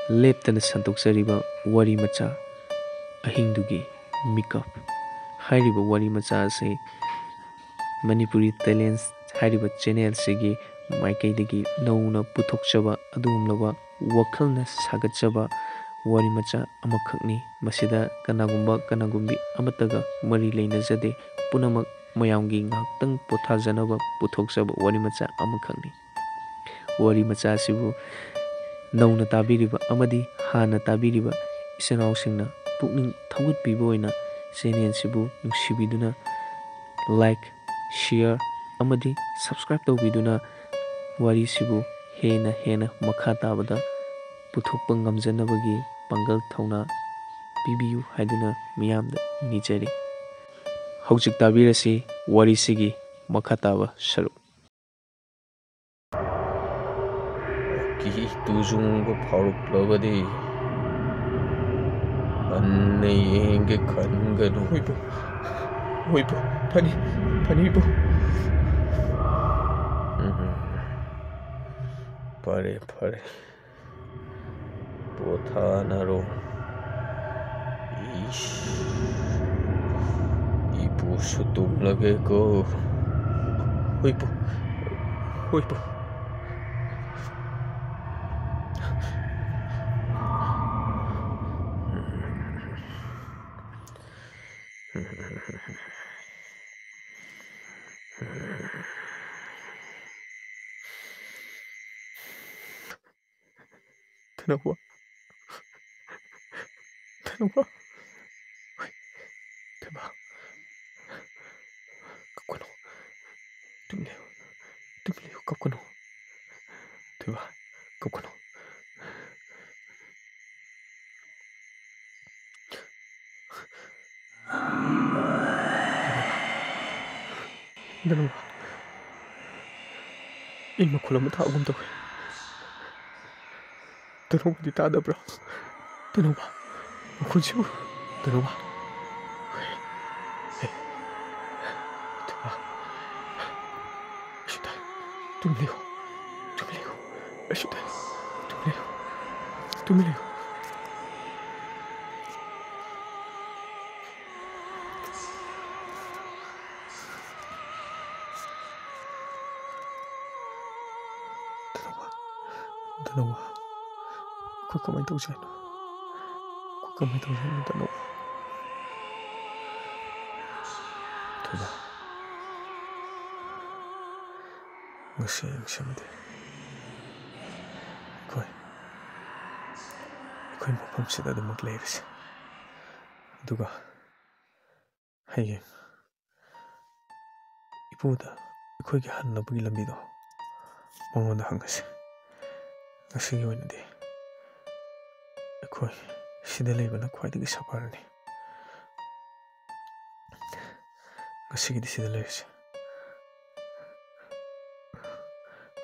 ꯂꯦꯞꯇꯅ ꯁꯟꯇꯣꯛꯆꯔꯤꯕ ꯋꯥꯔꯤ ꯃꯆꯥ ꯑꯍꯤꯡꯗꯨꯒꯤ ꯃꯤꯀꯞ ꯍꯥꯏꯔꯤꯕ ꯋꯥꯔꯤ ꯃꯆꯥ ꯑꯁꯤ ꯃꯅꯤꯄꯨꯔꯤ ꯇꯦꯂꯦꯟꯁ ꯍꯥꯏꯔꯤꯕ ꯆꯦꯅꯦꯜꯁꯤꯒꯤ ꯃꯥꯏꯀꯩꯗꯒꯤ ꯅꯧꯅ ꯄꯨꯊꯣꯛꯆꯕ ꯑꯗꯨꯒꯨꯝꯂꯕ ꯋꯥꯈꯜꯅ ꯁꯥꯒꯠꯆꯕ ꯋꯥꯔꯤ ꯃꯆꯥ ꯑꯃꯈꯛꯅꯤ꯫ ꯃꯁꯤꯗ ꯀꯅꯥꯒꯨꯝꯕꯤ ꯑꯃꯠꯇꯒ ꯃꯔꯤ ꯂꯩꯅꯖꯗꯦ꯫ ꯄꯨꯝꯅꯃꯛ ꯃꯌꯥꯝꯒꯤ ꯉꯥꯏꯍꯥꯛꯇꯪ ꯄꯣꯊꯥꯖꯅꯕ ꯄꯨꯊꯣꯛꯆꯕ ꯋꯥꯔꯤ ꯃꯆꯥ ꯑꯃꯈꯛꯅꯤ꯫ ꯋꯥꯔꯤ ꯃꯆꯥ ꯑꯁꯤꯕꯨ ꯅꯧꯅ ꯇꯥꯕꯤꯔꯤꯕ ꯑꯃꯗꯤ ꯍꯥꯟꯅ ꯇꯥꯕꯤꯔꯤꯕ ꯏꯆꯤꯟ ꯏꯅꯥꯎꯁꯤꯡꯅ ꯄꯨꯛꯅꯤꯡ ꯊꯧꯒꯠꯄꯤꯕ ꯑꯣꯏꯅ ꯆꯦꯅꯦꯜꯁꯤꯕꯨ ꯅꯨꯡꯁꯤꯕꯤꯗꯨꯅ ꯂꯥꯏꯛ, ꯁꯤꯌꯔ ꯑꯃꯗꯤ ꯁꯕꯁꯀ꯭ꯔꯥꯏꯕ ꯇꯧꯕꯤꯗꯨꯅ ꯋꯥꯔꯤꯁꯤꯕꯨ ꯍꯦꯟꯅ ꯃꯈꯥ ꯇꯥꯕꯗ ꯄꯨꯊꯣꯛꯄ ꯉꯝꯖꯅꯕꯒꯤ ꯄꯥꯡꯒꯜ ꯊꯧꯅꯥ ꯄꯤꯕꯤꯌꯨ ꯍꯥꯏꯗꯨꯅ ꯃꯤꯌꯥꯝꯗ ꯅꯤꯖꯔꯤ꯫ ꯍꯧꯖꯤꯛ ꯇꯥꯕꯤꯔꯁꯤ ꯋꯥꯔꯤꯁꯤꯒꯤ ꯃꯈꯥ ꯇꯥꯕ ꯁꯔꯨꯛ꯫ ꯑꯀꯤ ꯇꯨꯖꯨꯡꯕ ꯐꯥꯎꯔꯛꯂꯕꯗꯤ ꯍꯟꯅ ꯌꯦꯡꯒꯦ ꯈꯟꯒꯅꯨ꯫ ꯍꯣꯏꯕꯨ ꯐꯅꯤꯕꯨ꯫ ꯐꯔꯦ ꯄꯣꯊꯥꯅꯔꯣ꯫ ꯏꯄꯨꯁꯨ ꯇꯨꯝꯂꯒꯦꯀꯣ꯫ ꯍꯣꯏꯕꯨ꯫ ಧನವ್ವ ಧನವ್ವ ಕಕ್ಕನು ತುಮ್ಲೆಯು ಕಕ್ಕನು ಧನವ್ವ ಕಕ್ಕನು ಧನವ್ವ ꯏꯟ ꯃꯈꯣꯜ ꯑꯃ ꯇꯥꯕꯒꯨꯝ ꯇꯧꯋꯦ꯫ ಧನವ್ವꯗꯤ ꯇꯥꯗꯕ꯭ꯔꯥ? ಧನವ್ವ ꯃꯈꯣꯜꯁꯤꯕꯨ ಧನವ್ವ ꯑꯩꯁꯨ ꯇꯥꯏ ꯇꯨꯝꯂꯤꯌꯨ ꯑꯩꯁꯨ ꯇꯥꯏ ꯇꯨꯝꯂꯤꯌꯨ ಧನವ್ವ ꯑꯩꯈꯣꯏ ꯀꯃꯥꯏꯅ ꯇꯧꯁꯦ ꯍꯥꯏꯅꯣ? ಧನವ್ವ? ꯊꯣꯏꯕ ꯉꯁꯤ ꯑꯍꯤꯡꯁꯤꯃꯗꯤ ꯑꯩꯈꯣꯏ ꯃꯐꯝꯁꯤꯗ ꯑꯗꯨꯃꯛ ꯂꯩꯔꯁꯤ꯫ ꯑꯗꯨꯒ ꯍꯌꯦꯡ ꯏꯄꯨꯗ ꯑꯩꯈꯣꯏꯒꯤ ꯍꯟꯅꯕꯒꯤ ꯂꯝꯕꯤꯗꯣ ꯃꯉꯣꯟꯗ ꯍꯪꯉꯁꯤ꯫ ꯉꯁꯤꯒꯤ ꯑꯣꯏꯅꯗꯤ ꯑꯩꯈꯣꯏ ꯁꯤꯗ ꯂꯩꯕꯅ ꯈ꯭ꯋꯥꯏꯗꯒꯤ ꯁꯥꯐꯔꯅꯤ꯫ ꯉꯁꯤꯒꯤꯗꯤ ꯁꯤꯗ ꯂꯩꯔꯁꯤ꯫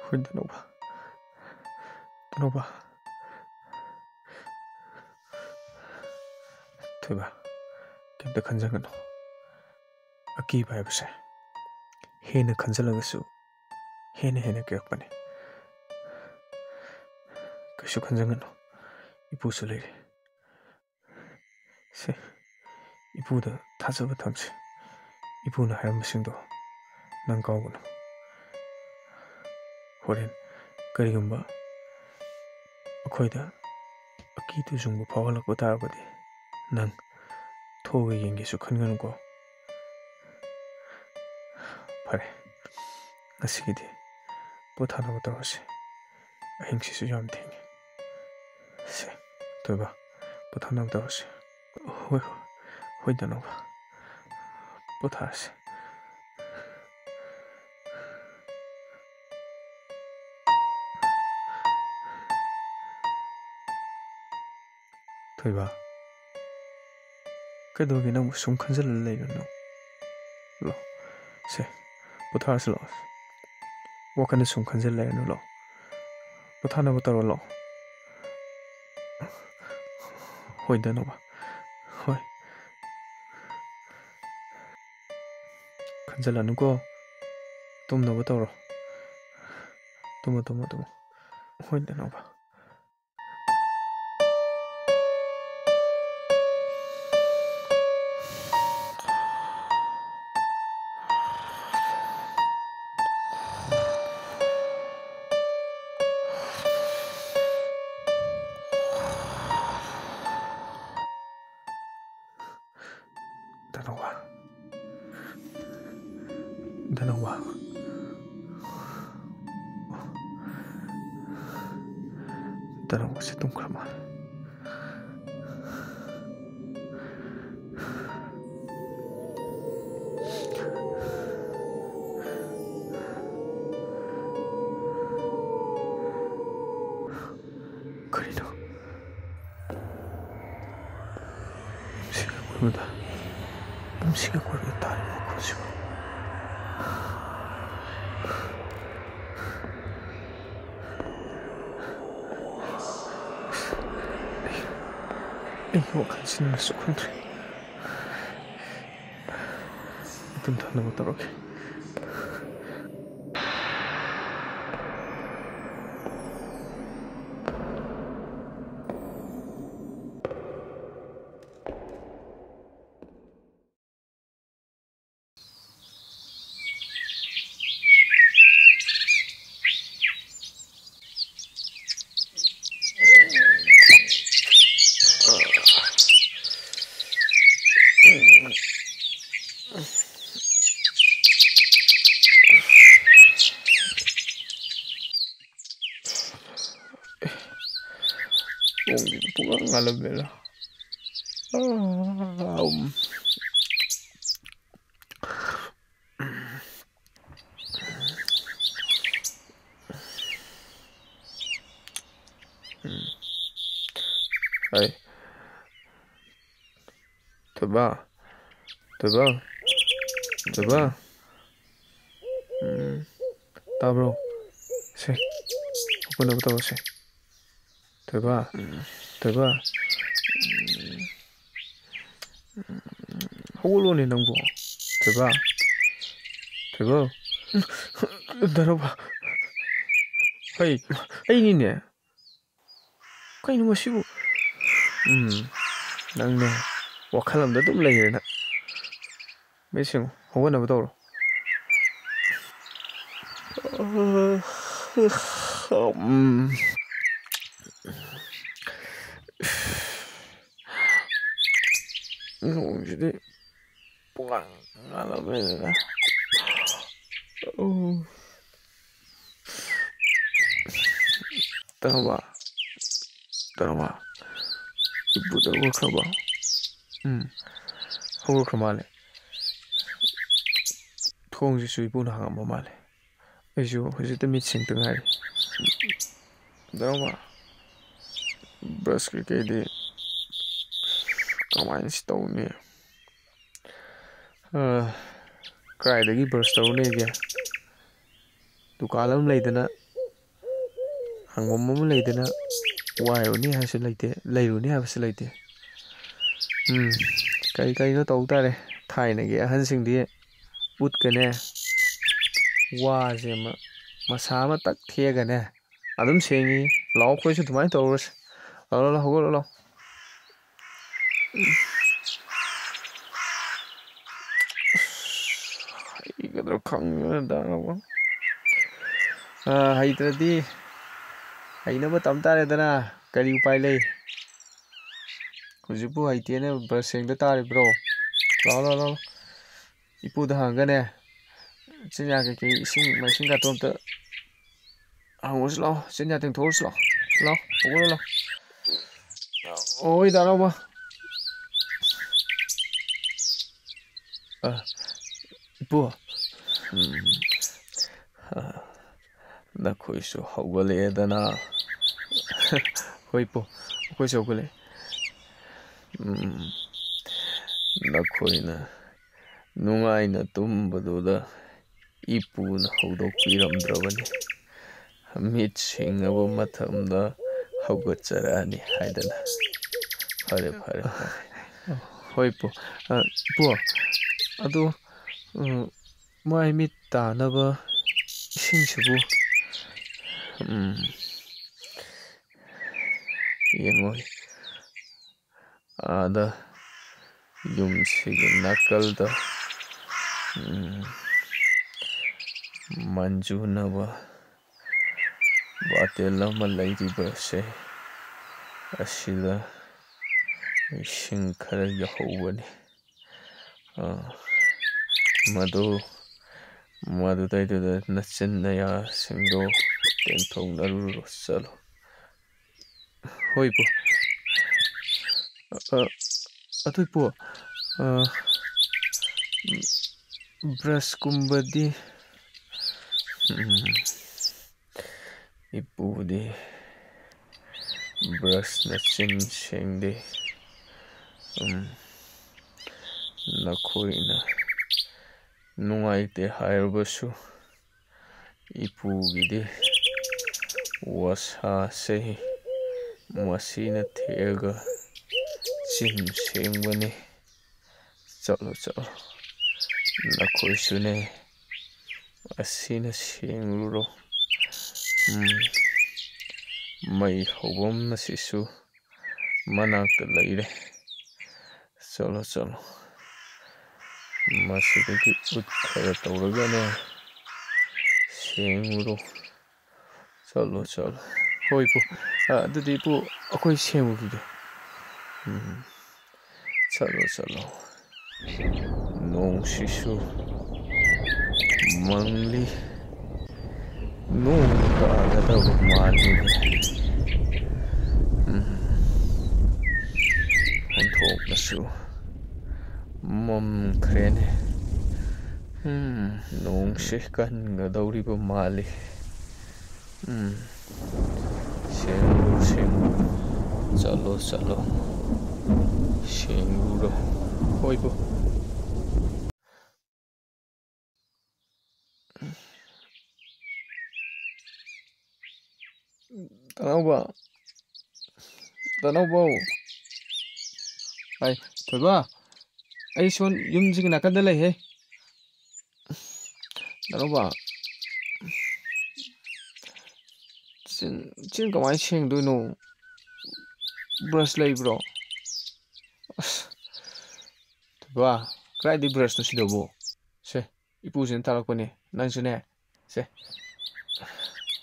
ꯍꯣꯏ ꯙꯅꯧꯕ ꯊꯣꯏꯕ ꯀꯩꯝꯇ ꯈꯟꯖꯒꯅꯨ꯫ ꯑꯀꯤꯕ ꯍꯥꯏꯕꯁꯦ ꯍꯦꯟꯅ ꯈꯟꯖꯜꯂꯒꯁꯨ ꯍꯦꯟꯅ ꯀꯤꯔꯛꯄꯅꯤ꯫ ꯀꯩꯁꯨ ꯈꯟꯖꯒꯅꯨ, ꯏꯄꯨꯁꯨ ꯂꯩꯔꯤ꯫ ꯁꯦ ꯏꯄꯨꯗ ꯊꯥꯖꯕ ꯊꯝꯁꯤ꯫ ꯏꯄꯨꯅ ꯍꯥꯏꯔꯝꯕꯁꯤꯡꯗꯣ ꯅꯪ ꯀꯥꯎꯒꯅꯨ꯫ ꯍꯣꯔꯦꯟ ꯀꯔꯤꯒꯨꯝꯕ ꯑꯩꯈꯣꯏꯗ ꯑꯀꯤ ꯇꯨꯖꯨꯡꯕ ꯐꯥꯎꯍꯜꯂꯛꯄ ꯇꯥꯔꯕꯗꯤ ꯅꯪ ꯊꯣꯛꯑꯒ ꯌꯦꯡꯒꯦꯁꯨ ꯈꯟꯒꯅꯨꯀꯣ꯫ ꯐꯔꯦ, ꯉꯁꯤꯒꯤꯗꯤ ꯄꯣꯊꯥꯅꯕ ꯇꯧꯔꯁꯤ꯫ ꯑꯍꯤꯡꯁꯤꯁꯨ ꯌꯥꯝ ꯊꯦꯡꯉꯤ꯫ ꯁꯦ ꯊꯣꯏꯕ ꯄꯣꯊꯥꯅꯕ ꯇꯧꯔꯁꯤ꯫ ꯍꯣꯏ ꯙꯅꯧꯕ ꯄꯣꯊꯥꯔꯁꯤ꯫ ꯊꯣꯏꯕ ꯀꯩꯗꯧꯔꯒꯦ ꯅꯪꯕꯨ ꯁꯨꯝ ꯈꯟꯖꯤꯜꯂ ꯂꯩꯔꯤꯅꯣ? ꯂꯥꯛꯑꯣ ꯁꯦ ꯄꯣꯊꯥꯔꯁꯤ ꯂꯥꯛꯑꯣ꯫ ꯋꯥꯈꯜꯗ ꯁꯨꯝ ꯈꯟꯖꯤꯜ ꯂꯩꯔꯅꯨ ꯂꯥꯛꯑꯣ꯫ ꯄꯣꯊꯥꯅꯕ ꯇꯧꯔꯣ ꯂꯥꯛꯑꯣ꯫ ꯍꯣꯏ ꯙꯅꯧꯕ ꯍꯣꯏ꯫ ꯈꯟꯖꯜꯂꯅꯨꯀꯣ, ꯇꯨꯝꯅꯕ ꯇꯧꯔꯣ꯫ ꯇꯨꯝꯃꯣ꯫ ꯍꯣꯏ ꯙꯅꯧꯕ꯫ Danawa. Danawa. Danawa se tungkol man. Karino. Siga kuruda. Siga kuruda tari mo kusiba. Ay, wakasinin na sukundri. Itong tanong mo tarog. Bunga ngalam nila. Ay. Diba? Diba? Diba? Tabro. Se. Ako na ba se? Diba? Diba? hawulunin ng buo. Diba? Diba? Dalawa. Ay, ay nini. Kaya naman siya. Nang na. Wakalam na dumlay na. Mesing, hawa na ba ito? Jadi pulang ngalamin na. Tama ba? Ibu daw ka ba? Hawag ka mali. Thong si ibu na hangam mo mali. Ayun, kasi ito meeting ito nga rin. Tama ba? Brush ka kayo di. Kamain si Tony. Kayadagi brush Tony kaya. Dukalam laydana. Hangam mo laydana. Wayo ni hasil layte. Layro ni hasil layte. Kay no tawag tare. Thai na kaya hansing di. Ut ka na. Wa siya masama tak thiya ka na. Adum sengi. Lao koy siya tumay tawag. Lao hago lao. 이거들 강렬하다고. 하이드라디 하이나마 땀따래더나 까리 우파이 레이 kuzipu haitiene brasengda tari bro lo ipuda hangane sinya ke ising masing ka tomta hangos lo sinya ting thors lo pugolo lo oi daro ba ipu na khoisu hawale dana hoipo khoisu hawale nakoina nungaina tumbaduda ipuna hawdokpiramdrabani mit singaba mathamda hawgatcharani haidana fare hoipo ipu adu mai mit tanaba isingsibu yengoi ada yumsigi nakalda manjunaba batela malairiba se asida ising khara yahawani ꯃꯗꯨꯗꯩꯗꯨꯗ ꯅꯆꯤꯟ ꯅꯌꯥꯁꯤꯡꯗꯣ ꯇꯦꯟꯊꯣꯛꯅꯔꯨꯔꯣ ꯆꯠꯂꯣ. ꯍꯣꯏ ꯏꯄꯨ. ꯑꯗꯨ ꯏꯄꯨ, ꯕ꯭ꯔꯁꯀꯨꯝꯕꯗꯤ ꯏꯄꯨꯗꯤ ꯕ꯭ꯔꯁꯅ ꯆꯤꯟ ꯁꯦꯡꯗꯦ. ꯅꯈꯣꯏꯅ ꯅꯨꯡꯉꯥꯏꯇꯦ ꯍꯥꯏꯔꯕꯁꯨ ꯏꯄꯨꯒꯤꯗꯤ ꯋꯥꯁꯥꯁꯦ ꯃꯁꯤꯅ ꯊꯦꯛꯑꯒ ꯆꯤꯟ ꯁꯦꯡꯕꯅꯤ. ꯆꯠꯂꯣ ꯆꯠꯂꯣ, ꯅꯈꯣꯏꯁꯨꯅꯦ ꯑꯁꯤꯅ ꯁꯦꯡꯂꯨꯔꯣ. ꯃꯩ ꯍꯧꯐꯝ ꯑꯁꯤꯁꯨ ꯃꯅꯥꯛꯇ ꯂꯩꯔꯦ. ꯆꯠꯂꯣ ꯆꯠꯂꯣ, ꯃꯁꯤꯗꯒꯤ ꯎꯠ ꯈꯔ ꯇꯧꯔꯒꯅꯦ ꯁꯦꯡꯉꯨꯔꯣ. ꯆꯠꯂꯣ ꯆꯠꯂꯣ. ꯍꯣꯏ ꯏꯄꯨ. ꯑꯗꯨꯗꯤ ꯏꯄꯨ ꯑꯩꯈꯣꯏ ꯁꯦꯡꯉꯨꯈꯤꯒꯦ. ꯆꯠꯂꯣ ꯆꯠꯂꯣ. ꯅꯣꯡꯁꯤꯁꯨ ꯃꯪꯂꯤ. ꯅꯣꯡ ꯇꯥꯒꯗꯕ ꯃꯥꯜꯂꯤꯅꯦ. ꯑꯣꯟꯊꯣꯛꯅꯁꯨ ꯃꯝꯈ꯭ꯔꯦꯅꯦ. ꯅꯣꯡꯁꯦ ꯀꯟꯒꯗꯧꯔꯤꯕ ꯃꯥꯜꯂꯤ. ꯁꯦꯡꯉꯨꯔꯣ ꯁꯦꯡꯉꯨꯔꯣ. ꯆꯠꯂꯣ ꯆꯠꯂꯣ, ꯁꯦꯡꯉꯨꯔꯣ. ꯍꯣꯏ ꯏꯄꯨ. ꯇꯅꯥꯎꯕ, ꯇꯅꯥꯎꯕꯧ. ꯊꯣꯏꯕ, ꯑꯩ ꯁꯣꯟ ꯌꯨꯝꯁꯤꯒꯤ ꯅꯥꯀꯟꯗ ꯂꯩꯍꯦ. ꯇꯅꯥꯎꯕ, ꯆꯤꯟ ꯀꯃꯥꯏꯅ ꯁꯦꯡꯗꯣꯏꯅꯣ? ꯕ꯭ꯔꯁ ꯂꯩꯕ꯭ꯔꯣ? ꯑꯁ, ꯊꯣꯏꯕ, ꯀꯗꯥꯏꯗꯩ ꯕ꯭ꯔꯁꯅꯣ ꯁꯤꯗꯕꯨ? ꯁꯦ, ꯏꯄꯨꯁꯤꯅ ꯇꯥꯛꯂꯛꯄꯅꯦ. ꯅꯪꯁꯨꯅꯦ, ꯁꯦ,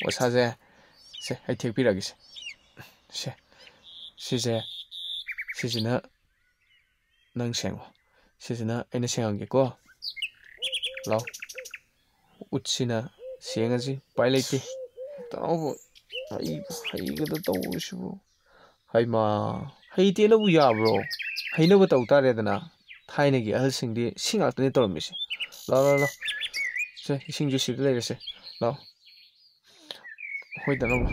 ꯋꯥꯁꯥꯁꯦ, ꯁꯦ, ꯑꯩ ꯊꯦꯛꯄꯤꯔꯛꯑꯒꯦꯁꯦ. ꯁꯦ, ꯁꯤꯁꯤꯅ ꯅꯪ ꯁꯦꯡꯉꯣ. ꯁꯤꯁꯤꯅ ꯑꯩꯅ ꯁꯦꯡꯉꯒꯦꯀꯣ. ꯂꯥꯎ. ꯎꯠꯁꯤꯅ ꯁꯦꯡꯉꯁꯤ. ꯎꯄꯥꯏ ꯂꯩꯇꯦ. ꯇꯅꯥꯎꯕ, ꯍꯩꯒꯗ ꯇꯧꯕꯁꯤꯕꯨ. ꯍꯩꯃꯥ, ꯍꯩꯇꯦꯅꯕꯨ ꯌꯥꯕ꯭ꯔꯣ? ꯍꯩꯅꯕ ꯇꯧ ꯇꯥꯔꯦꯗꯅ. ꯊꯥꯏꯅꯒꯤ ꯑꯍꯜꯁꯤꯡꯗꯤ ꯁꯤ ꯉꯥꯛꯇꯅꯤ ꯇꯧꯔꯝꯃꯤꯁꯦ. ꯂꯥꯎ ꯂꯥꯎ ꯂꯥꯎ. ꯁꯦ, ꯏꯁꯤꯡꯁꯨ ꯁꯤꯗ ꯂꯩꯔꯦꯁꯦ. ꯂꯥꯎ. ꯍꯣꯏ ꯇꯅꯥꯎꯕ.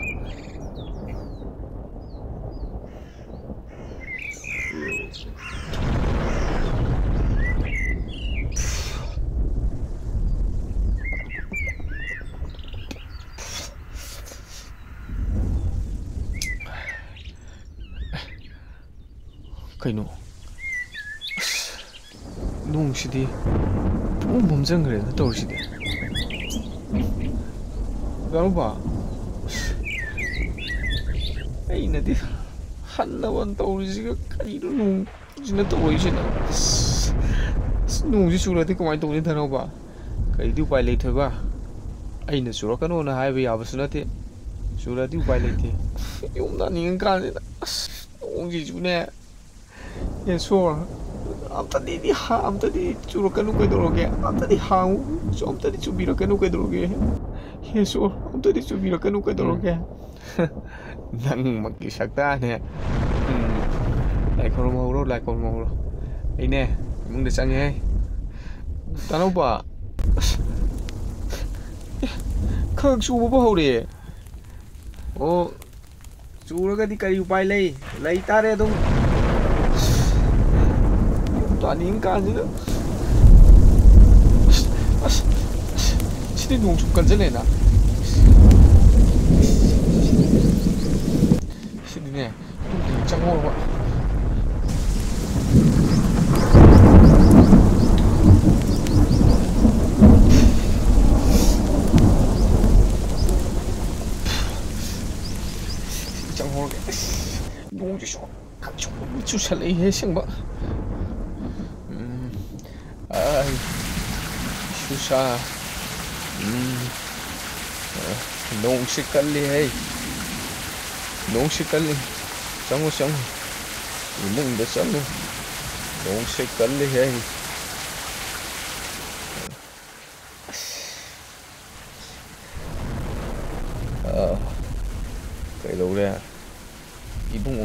ꯀꯩꯅꯣ? ꯑꯁ, ꯅꯣꯡꯁꯤꯗꯤ ꯄꯨꯡꯃꯝ ꯃꯝꯁꯤꯟꯈ꯭ꯔꯦꯅ ꯇꯧꯔꯤꯁꯤꯗꯤ. ꯇꯅꯥꯎꯕ, ꯑꯩꯅꯗꯤ ꯍꯟꯅꯕ ꯇꯧꯔꯤꯁꯤꯒ ꯀꯔꯤꯅꯣ ꯅꯣꯡꯁꯤꯅ ꯇꯧꯔꯤꯁꯤꯅ? ꯑꯁ, ꯅꯣꯡꯁꯤ ꯆꯨꯔꯗꯤ ꯀꯃꯥꯏꯅ ꯇꯧꯅꯤ ꯇꯅꯥꯎꯕ? ꯀꯔꯤꯗꯤ ꯎꯄꯥꯏ ꯂꯩꯊꯣꯏꯕ? ꯑꯩꯅ ꯆꯨꯔꯛꯀꯅꯣꯅ ꯍꯥꯏꯕ ꯌꯥꯕꯁꯨ ꯅꯠꯇꯦ. ꯆꯨꯔꯗꯤ ꯎꯄꯥꯏ ꯂꯩꯇꯦ. ꯌꯨꯝ ꯍꯟꯅꯤꯡꯉꯀꯥꯟꯁꯤꯗ ꯑꯁ, ꯅꯣꯡꯁꯤꯁꯨꯅꯦ. ꯁꯣꯔ, ꯑꯝꯇꯗꯤ ꯆꯨꯔꯛꯀꯅꯨ ꯀꯩꯗꯧꯔꯒꯦ? ꯑꯝꯇꯗꯤ ꯍꯥꯡꯉꯨ. ꯑꯝꯇꯗꯤ ꯆꯨꯕꯤꯔꯛꯀꯅꯨ ꯀꯩꯗꯧꯔꯒꯦ? ꯁꯣꯔ, ꯑꯝꯇꯗꯤ ꯆꯨꯕꯤꯔꯛꯀꯅꯨ ꯀꯩꯗꯧꯔꯒꯦ? ꯅꯪꯃꯛꯀꯤ ꯁꯛꯇꯥꯅꯦ. ꯂꯥꯏ ꯈꯣꯏꯔꯝꯍꯧꯔꯣ, ꯂꯥꯏ ꯈꯣꯏꯔꯝꯍꯧꯔꯣ. ꯑꯩꯅꯦ ꯏꯃꯨꯡꯗ ꯆꯪꯉꯦ. ꯇꯅꯥꯎꯕ, ꯑꯁ, ꯈꯔ ꯆꯨꯕꯕꯨ ꯍꯧꯔꯛꯑꯦ. ꯑꯣ, ꯆꯨꯔꯒꯗꯤ ꯀꯔꯤ ꯎꯄꯥꯏ ꯂꯩ? ꯂꯩꯇꯥꯔꯦ ꯑꯗꯨꯝ. ꯌꯨꯝ ꯇꯥꯅꯤꯡꯉꯀꯥꯟꯁꯤꯗ. ꯑꯁ, ꯁꯤꯗꯤ ꯅꯣꯡ ꯁꯨꯝ ꯀꯟꯁꯤꯜꯂꯦꯅ. ꯁꯤꯗꯤꯅꯦ, ꯆꯪꯍꯧꯔꯕ. ꯆꯪꯍꯧꯔꯒꯦ. ꯅꯣꯡꯁꯤꯁꯨ ꯆꯨꯁꯜꯂꯛꯏꯍꯦ ꯑꯁꯦꯡꯕ. ꯁꯨꯁꯥ. ꯅꯣꯡꯁꯤ ꯀꯜꯂꯤꯍꯦ. ꯅꯣꯡꯁꯤ ꯀꯜꯂꯤ. ꯆꯪꯉꯨ ꯆꯪꯉꯨ. ꯏꯃꯨꯡꯗ ꯆꯪꯉꯨ. ꯅꯣꯡꯁꯤ ꯀꯜꯂꯤꯍꯦ.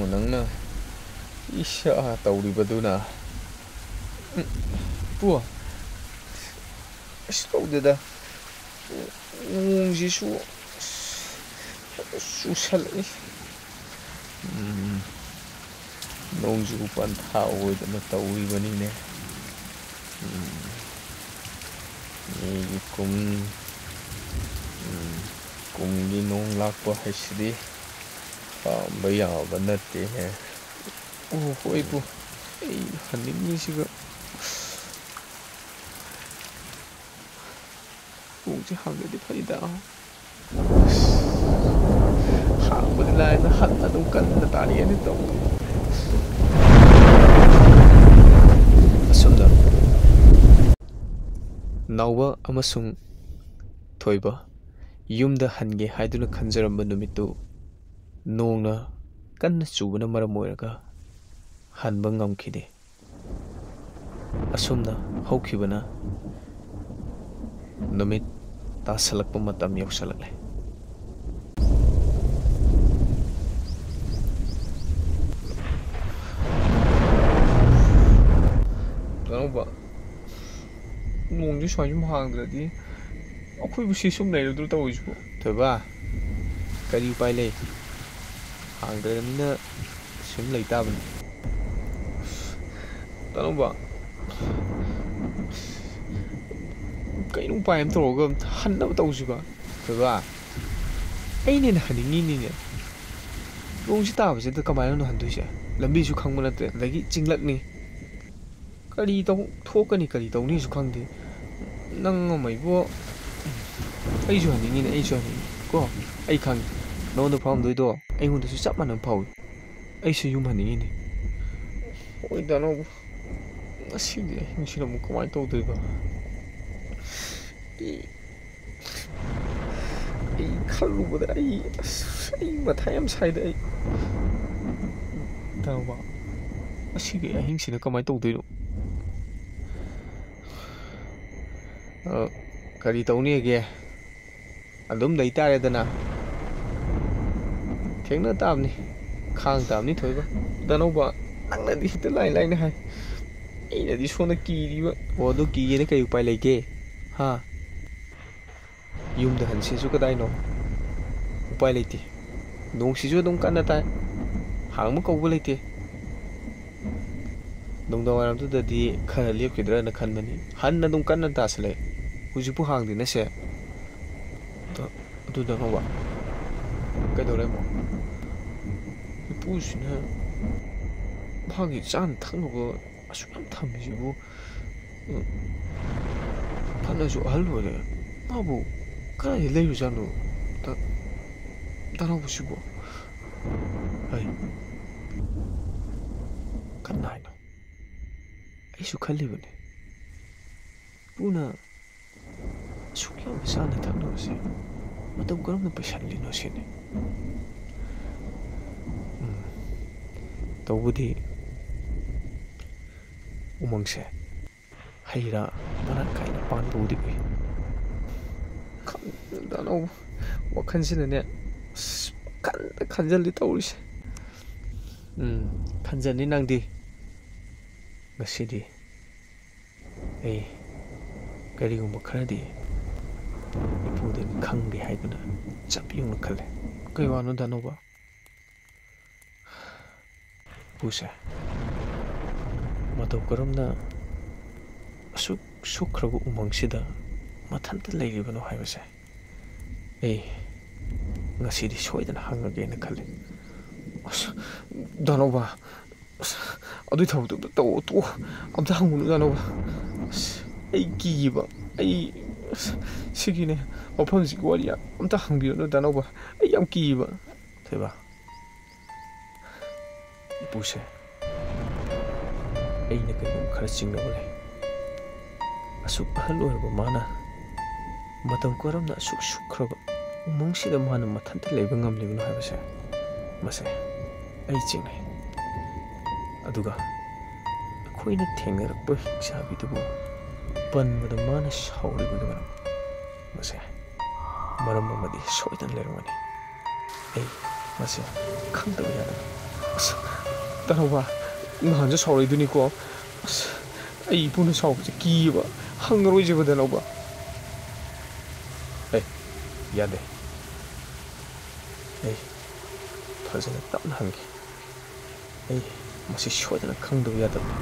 ꯀꯩꯅꯣ ꯅꯪꯅ ꯏꯁꯥ ꯇꯧꯔꯤꯕꯗꯨꯅ? ꯏꯄꯨ ꯑꯁ ꯇꯧꯗꯦꯗ, ꯅꯣꯡꯁꯤꯁꯨ ꯆꯨꯁꯜꯂꯛꯏ. ꯅꯣꯡꯖꯨ ꯄꯟꯊꯥ ꯑꯣꯏꯗꯅ ꯇꯧꯔꯤꯕꯅꯤꯅꯦ. ꯃꯤꯒꯤ ꯀꯨꯝꯒꯤ ꯅꯣꯡ ꯂꯥꯛꯄ ꯍꯥꯏꯁꯤꯗꯤ ꯄꯥꯝꯕ ꯌꯥꯕ ꯅꯠꯇꯦꯍꯦ. ꯑꯣ ꯍꯣꯏ ꯏꯄꯨ, ꯑꯩ ꯍꯟꯅꯤꯡꯉꯤꯁꯤꯒ ꯅꯣꯡꯁꯤ ꯍꯥꯡꯒꯗꯤ ꯐꯩꯗ. ꯍꯥꯡꯕꯗꯤ ꯂꯥꯏꯅ ꯍꯟꯅ ꯑꯗꯨꯝ ꯀꯟꯅ ꯇꯥꯔꯛꯑꯦꯅꯦ ꯇꯧꯔꯤ. ꯑꯁꯨꯝꯅ ꯅꯥꯎꯕ ꯑꯃꯁꯨꯡ ꯊꯣꯏꯕ ꯌꯨꯝꯗ ꯍꯟꯒꯦ ꯍꯥꯏꯗꯨꯅ ꯈꯟꯖꯔꯝꯕ ꯅꯨꯃꯤꯠꯇꯨ ꯅꯣꯡꯅ ꯀꯟꯅ ꯆꯨꯕꯅ ꯃꯔꯝ ꯑꯣꯏꯔꯒ ꯍꯟꯕ ꯉꯝꯈꯤꯗꯦ. ꯑꯁꯨꯝꯅ ꯍꯧꯈꯤꯕꯅ ꯅꯨꯃꯤꯠ ꯇꯥꯁꯜꯂꯛꯄ ꯃꯇꯝ ꯌꯧꯁꯜꯂꯛꯂꯦ. ꯀꯩꯅꯣꯕ, ꯅꯣꯡꯁꯤ ꯁꯨꯃꯥꯏ ꯁꯨꯝ ꯍꯥꯡꯗ꯭ꯔꯗꯤ ꯑꯩꯈꯣꯏꯕꯨ ꯁꯤ ꯁꯨꯝ ꯂꯩꯔꯗ꯭ꯔꯣ ꯇꯧꯔꯤꯁꯤꯕꯣ? ꯊꯣꯏꯕ, ꯀꯔꯤ ꯎꯄꯥꯏ ꯂꯩ? ꯍꯥꯡꯗ꯭ꯔꯕꯅꯤꯅ ꯁꯨꯝ ꯂꯩꯇꯥꯕꯅꯤ. ꯀꯩꯅꯣꯕ, ꯀꯩꯅꯣ ꯎꯄꯥꯏ ꯑꯃ ꯇꯧꯔꯒ ꯍꯟꯅꯕ ꯇꯧꯁꯤꯕ. ꯊꯣꯏꯕ, ꯑꯩꯅ ꯍꯦꯟꯅ ꯍꯟꯅꯤꯡꯉꯤꯅꯤꯅꯦ. ꯅꯣꯡꯁꯤ ꯇꯥꯕꯁꯤꯗ ꯀꯃꯥꯏꯅꯅꯣ ꯍꯟꯗꯣꯏꯁꯦ? ꯂꯝꯕꯤꯁꯨ ꯈꯪꯕ ꯅꯠꯇꯦ, ꯑꯗꯒꯤ ꯆꯤꯡꯂꯛꯅꯤ. ꯀꯔꯤ ꯊꯣꯛꯀꯅꯤ ꯀꯔꯤ ꯇꯧꯅꯤꯁꯨ ꯈꯪꯗꯦ. ꯅꯪ ꯑꯃ ꯏꯕꯣ, ꯑꯩꯁꯨ ꯍꯟꯅꯤꯡꯉꯤꯅꯦ, ꯑꯩꯁꯨ ꯍꯟꯅꯤꯡꯉꯤ ꯀꯣ. ꯑꯩ ꯈꯪꯉꯤ, ꯅꯉꯣꯟꯗ ꯐꯥꯎꯔꯝꯗꯣꯏꯗꯣ ꯑꯩꯉꯣꯟꯗꯁꯨ ꯆꯞ ꯃꯥꯟꯅꯕ ꯐꯥꯎꯏ. ꯑꯩꯁꯨ ꯌꯨꯝ ꯍꯟꯅꯤꯡꯉꯤꯅꯤ. ꯍꯣꯏ ꯗꯥꯅꯥꯎꯕ, ꯉꯁꯤꯒꯤ ꯑꯍꯤꯡꯁꯤꯅ ꯑꯃꯨꯛ ꯀꯃꯥꯏꯅ ꯇꯧꯗꯣꯏꯕ? ꯑꯩ ꯈꯜꯂꯨꯕꯗ ꯑꯩ ꯃꯊꯥ ꯌꯥꯝ ꯁꯥꯏꯗ. ꯑꯩ ꯗꯥꯅꯥꯎꯕ, ꯉꯁꯤꯒꯤ ꯑꯍꯤꯡꯁꯤꯅ ꯀꯃꯥꯏꯅ ꯇꯧꯗꯣꯏꯅꯣ? ꯀꯔꯤ ꯇꯧꯅꯤꯒꯦ? ꯑꯗꯨꯝ ꯂꯩꯇꯥꯔꯦꯗꯅ. ꯊꯦꯡꯅ ꯇꯥꯕꯅꯤ, ꯈꯥꯡ ꯇꯥꯕꯅꯤ ꯊꯣꯏꯕ. ꯗꯥꯅꯥꯎꯕ, ꯅꯪꯅꯗꯤ ꯍꯦꯛꯇ ꯂꯥꯏ ꯂꯥꯏꯅ ꯍꯥꯏ, ꯑꯩꯅꯗꯤ ꯁꯣꯝꯗ ꯀꯤꯔꯤꯕ. ꯑꯣ, ꯑꯗꯨ ꯀꯤꯒꯦꯅ ꯀꯔꯤ ꯎꯄꯥꯏ ꯂꯩꯒꯦ? ꯍꯥ? ꯌꯨꯝꯗ ꯍꯟꯁꯤꯁꯨ ꯀꯗꯥꯏꯅꯣ? ꯎꯄꯥꯏ ꯂꯩꯇꯦ. ꯅꯣꯡꯁꯤꯁꯨ ꯑꯗꯨꯝ ꯀꯟꯅ ꯇꯥꯏ, ꯍꯥꯡꯕ ꯀꯧꯕ ꯂꯩꯇꯦ. ꯅꯨꯡꯗꯥꯡꯋꯥꯏꯔꯝꯗꯨꯗꯗꯤ ꯈꯔ ꯂꯦꯞꯈꯤꯗ꯭ꯔꯅ ꯈꯟꯕꯅꯤ, ꯍꯟꯅ ꯑꯗꯨꯝ ꯀꯟꯅ ꯇꯥꯁꯜꯂꯛꯑꯦ. ꯍꯧꯖꯤꯛꯄꯨ ꯍꯥꯡꯗꯦꯅꯁꯦ. ꯑꯗꯨ ꯗꯥꯅꯥꯎꯕ, ꯀꯩꯗꯧꯔꯦ ꯑꯃꯨꯛ? ꯏꯄꯨꯁꯤꯅ ꯃꯥꯒꯤ ꯆꯥꯅ ꯊꯛꯅꯕ ꯑꯁꯨꯛ ꯌꯥꯝ ꯊꯝꯃꯤꯁꯤꯕꯨ, ꯐꯅꯁꯨ ꯑꯍꯜ ꯑꯣꯏꯔꯦ, ꯃꯥꯕꯨ ꯀꯗꯥꯏꯗ ꯂꯩꯔꯨꯖꯥꯠꯅꯣ ꯗꯥꯅꯥꯎꯕꯁꯤꯕꯨ? ꯍꯩ, ꯀꯟꯅ ꯍꯥꯏꯅꯣ. ꯑꯩꯁꯨ ꯈꯜꯂꯤꯕꯅꯤ, ꯏꯄꯨꯅ ꯑꯁꯨꯛ ꯌꯥꯝꯅ ꯆꯥꯅ ꯊꯛꯅꯕꯁꯦ ꯃꯇꯝ ꯀꯔꯝꯅ ꯄꯩꯁꯜꯂꯤꯅꯣ ꯁꯤꯅꯤ. ꯇꯧꯕꯗꯤ ꯎꯃꯪꯁꯦ ꯍꯩ ꯔꯥ ꯃꯔꯥꯡ ꯀꯥꯏꯅ ꯄꯥꯟꯕꯕꯨꯗꯤ ꯎꯏ. ꯗꯥꯅꯥꯎꯕ, ꯋꯥꯈꯜꯁꯤꯅꯅꯦ ꯈꯟꯗ ꯈꯟꯖꯤꯜꯂꯤ ꯇꯧꯔꯤꯁꯦ. ꯈꯟꯖꯅꯤ ꯅꯪꯗꯤ. ꯉꯁꯤꯗꯤ ꯑꯩ ꯀꯔꯤꯒꯨꯝꯕ ꯈꯔꯗꯤ ꯏꯄꯨꯗꯒꯤ ꯈꯪꯒꯦ ꯍꯥꯏꯗꯨꯅ ꯆꯞ ꯌꯨꯡꯅ ꯈꯜꯂꯦ. ꯀꯩ ꯋꯥꯅꯣ ꯗꯥꯅꯥꯎꯕ? ꯏꯄꯨꯁꯦ ꯃꯇꯧ ꯀꯔꯝꯅ ꯑꯁꯨꯛ ꯁꯨꯛꯈ꯭ꯔꯕ ꯎꯃꯪꯁꯤꯗ ꯃꯊꯟꯇ ꯂꯩꯔꯤꯕꯅꯣ ꯍꯥꯏꯕꯁꯦ ꯑꯩ ꯉꯁꯤꯗꯤ ꯁꯣꯏꯗꯅ ꯍꯪꯉꯒꯦꯅ ꯈꯜꯂꯤ. ꯑꯁ ꯗꯥꯅꯥꯎꯕ, ꯑꯁ ꯑꯗꯨꯏ ꯊꯕꯛꯇꯨ ꯑꯝꯇ ꯇꯧꯑꯣ, ꯇꯣꯛꯑꯣ. ꯑꯝꯇ ꯍꯪꯉꯨꯅꯨ ꯗꯥꯅꯥꯎꯕ. ꯑꯁ ꯑꯩ ꯀꯤꯕ. ꯁꯤꯒꯤꯅꯦ ꯃꯐꯝꯁꯤꯒꯤ ꯋꯥꯔꯤ ꯑꯝꯇ ꯍꯪꯕꯤꯔꯅꯨ ꯗꯥꯅꯥꯎꯕ, ꯑꯩ ꯌꯥꯝ ꯀꯤꯕ. ꯊꯣꯏꯕ, ꯏꯄꯨꯁꯦ ꯑꯩꯅ ꯀꯩꯒꯨꯝꯕ ꯈꯔ ꯆꯤꯡꯅꯕ ꯂꯩ. ꯑꯁꯨꯛ ꯑꯍꯜ ꯑꯣꯏꯔꯕ ꯃꯥꯅ ꯃꯇꯝ ꯀꯔꯝꯅ ꯑꯁꯨꯛ ꯁꯨꯛꯈ꯭ꯔꯕ ꯎꯃꯪꯁꯤꯗ ꯃꯥꯅ ꯃꯊꯟꯇ ꯂꯩꯕ ꯉꯝꯂꯤꯕꯅꯣ ꯍꯥꯏꯕꯁꯦ, ꯃꯁꯦ ꯑꯩ ꯆꯤꯡꯅꯩ. ꯑꯗꯨꯒ ꯑꯩꯈꯣꯏꯅ ꯊꯦꯡꯅꯔꯛꯄ ꯍꯤꯡꯆꯥꯕꯤꯗꯨꯕꯨ ꯄꯟꯕꯗ ꯃꯥꯅ ꯁꯥꯎꯔꯤꯕꯗꯨꯅ, ꯃꯁꯦ ꯃꯔꯝ ꯑꯃꯗꯤ ꯁꯣꯏꯗꯅ ꯂꯩꯔꯝꯒꯅꯤ. ꯑꯩ ꯃꯁꯦ ꯈꯪꯗꯕ ꯌꯥꯗꯕ. ꯑꯁ ꯇꯅꯧꯕ ꯅꯍꯥꯟꯁꯨ ꯁꯥꯎꯔꯛꯏꯗꯨꯅꯤꯀꯣ ꯑꯁ ꯑꯩ ꯏꯄꯨꯅ ꯁꯥꯎꯕꯁꯦ ꯀꯤꯕ ꯍꯪꯉꯔꯣꯏꯁꯦꯕ ꯇꯅꯧꯕ ꯌꯥꯗꯦ ꯑꯩ ꯐꯖꯅ ꯇꯞꯅ ꯍꯪꯒꯦ ꯑꯩ ꯃꯁꯤ ꯁꯣꯏꯗꯅ ꯈꯪꯗꯕ ꯌꯥꯗꯕꯅꯤ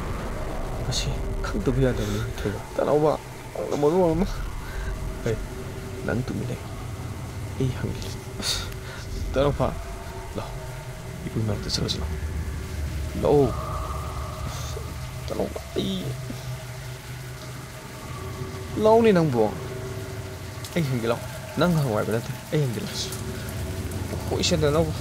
ꯃꯁꯤ ꯈꯪꯗꯕ ꯌꯥꯗꯕꯅꯤ ꯊꯣꯏꯕ ꯇꯅꯧꯕ ꯅꯪꯅ ꯃꯔꯣꯜ ꯑꯃ ꯅꯪ ꯇꯨꯃꯤꯟ ꯂꯩ ꯑꯩ ꯍꯪꯒꯦ ꯑꯁ ꯇꯅꯧꯕ ꯂꯥꯛꯑꯣ ꯏꯄꯨꯒꯤ ꯃꯅꯥꯛꯇ ꯆꯠꯂꯁꯤ ꯂꯥꯛꯑꯣ ꯇꯅꯧꯕ ꯑꯩ ꯂꯥꯛꯑꯣꯅꯦ ꯅꯪꯕꯣ ꯑꯩ ꯍꯪꯒꯦ ꯂꯥꯛꯑꯣ ꯅꯪ ꯍꯪꯉꯣ ꯍꯥꯏꯕ ꯅꯠꯇꯦ ꯑꯩ ꯍꯪꯒꯦ ꯂꯥꯛꯑꯣ ꯍꯣꯏ ꯇꯅꯧꯕ